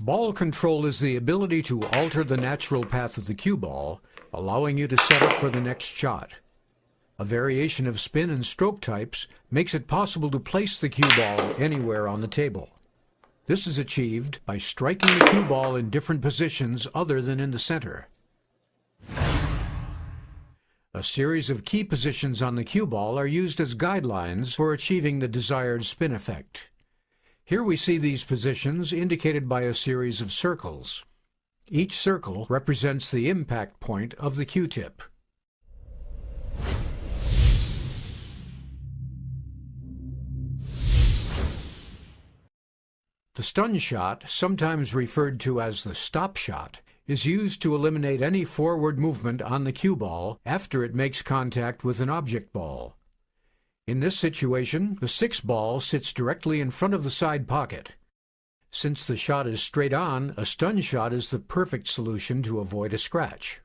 Ball control is the ability to alter the natural path of the cue ball, allowing you to set up for the next shot. A variation of spin and stroke types makes it possible to place the cue ball anywhere on the table. This is achieved by striking the cue ball in different positions other than in the center. A series of key positions on the cue ball are used as guidelines for achieving the desired spin effect. Here we see these positions indicated by a series of circles. Each circle represents the impact point of the cue tip. The stun shot, sometimes referred to as the stop shot, is used to eliminate any forward movement on the cue ball after it makes contact with an object ball. In this situation, the 6 ball sits directly in front of the side pocket. Since the shot is straight on, a stun shot is the perfect solution to avoid a scratch.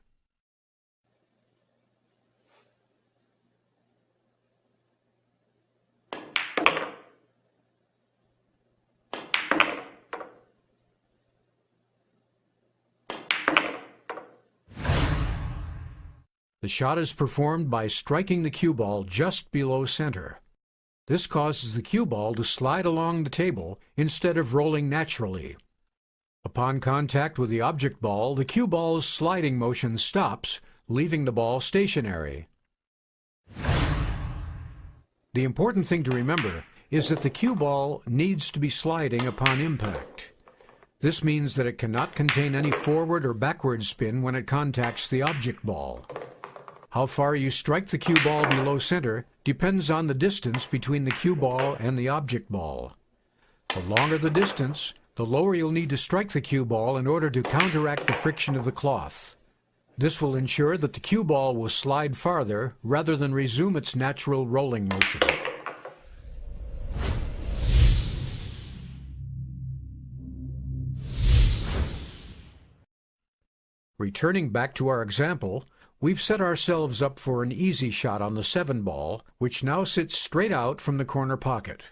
The shot is performed by striking the cue ball just below center. This causes the cue ball to slide along the table instead of rolling naturally. Upon contact with the object ball, the cue ball's sliding motion stops, leaving the ball stationary. The important thing to remember is that the cue ball needs to be sliding upon impact. This means that it cannot contain any forward or backward spin when it contacts the object ball. How far you strike the cue ball below center depends on the distance between the cue ball and the object ball. The longer the distance, the lower you'll need to strike the cue ball in order to counteract the friction of the cloth. This will ensure that the cue ball will slide farther rather than resume its natural rolling motion. Returning back to our example, we've set ourselves up for an easy shot on the 7 ball, which now sits straight out from the corner pocket.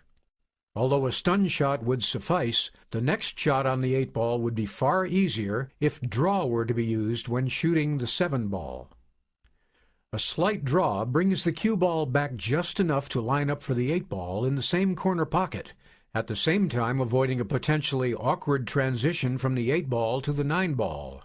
Although a stun shot would suffice, the next shot on the 8 ball would be far easier if draw were to be used when shooting the 7 ball. A slight draw brings the cue ball back just enough to line up for the 8 ball in the same corner pocket, at the same time avoiding a potentially awkward transition from the 8 ball to the 9 ball.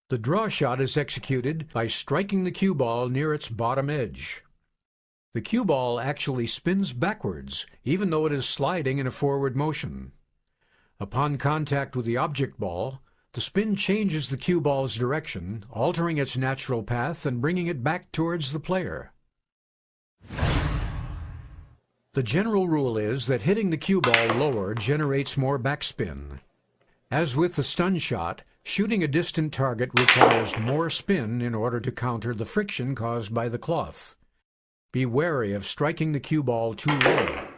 The draw shot is executed by striking the cue ball near its bottom edge. The cue ball actually spins backwards, even though it is sliding in a forward motion. Upon contact with the object ball, the spin changes the cue ball's direction, altering its natural path and bringing it back towards the player. The general rule is that hitting the cue ball lower generates more backspin. As with the stun shot, shooting a distant target requires more spin in order to counter the friction caused by the cloth. Be wary of striking the cue ball too low.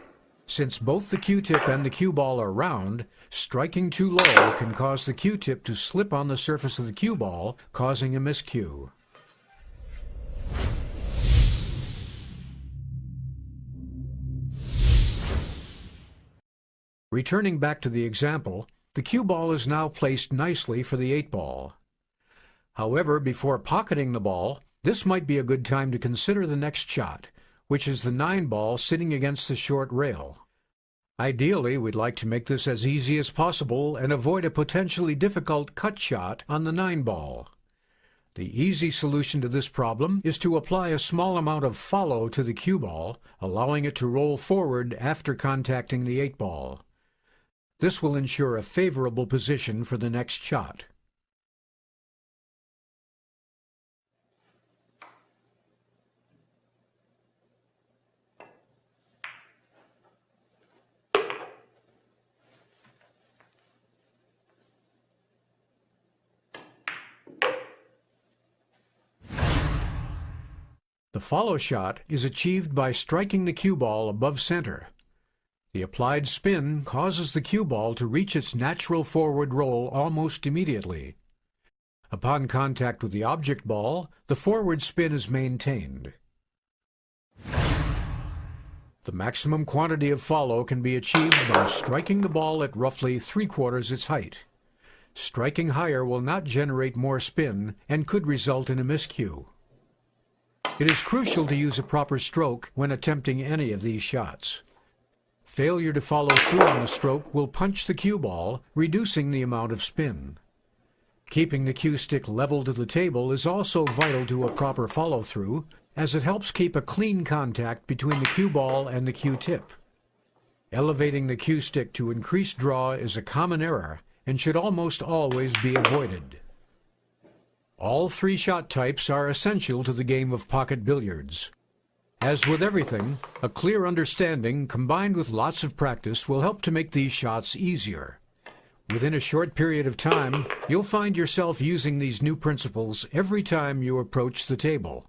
Since both the cue tip and the cue ball are round, striking too low can cause the cue tip to slip on the surface of the cue ball, causing a miscue. Returning back to the example, the cue ball is now placed nicely for the 8 ball. However, before pocketing the ball, this might be a good time to consider the next shot, which is the 9 ball sitting against the short rail. Ideally, we'd like to make this as easy as possible and avoid a potentially difficult cut shot on the 9 ball. The easy solution to this problem is to apply a small amount of follow to the cue ball, allowing it to roll forward after contacting the 8 ball. This will ensure a favorable position for the next shot. The follow shot is achieved by striking the cue ball above center. The applied spin causes the cue ball to reach its natural forward roll almost immediately. Upon contact with the object ball, the forward spin is maintained. The maximum quantity of follow can be achieved by striking the ball at roughly 3/4 its height. Striking higher will not generate more spin and could result in a miscue. It is crucial to use a proper stroke when attempting any of these shots. Failure to follow through on the stroke will punch the cue ball, reducing the amount of spin. Keeping the cue stick level to the table is also vital to a proper follow-through, as it helps keep a clean contact between the cue ball and the cue tip. Elevating the cue stick to increase draw is a common error and should almost always be avoided. All three shot types are essential to the game of pocket billiards. As with everything, a clear understanding combined with lots of practice will help to make these shots easier. Within a short period of time, you'll find yourself using these new principles every time you approach the table.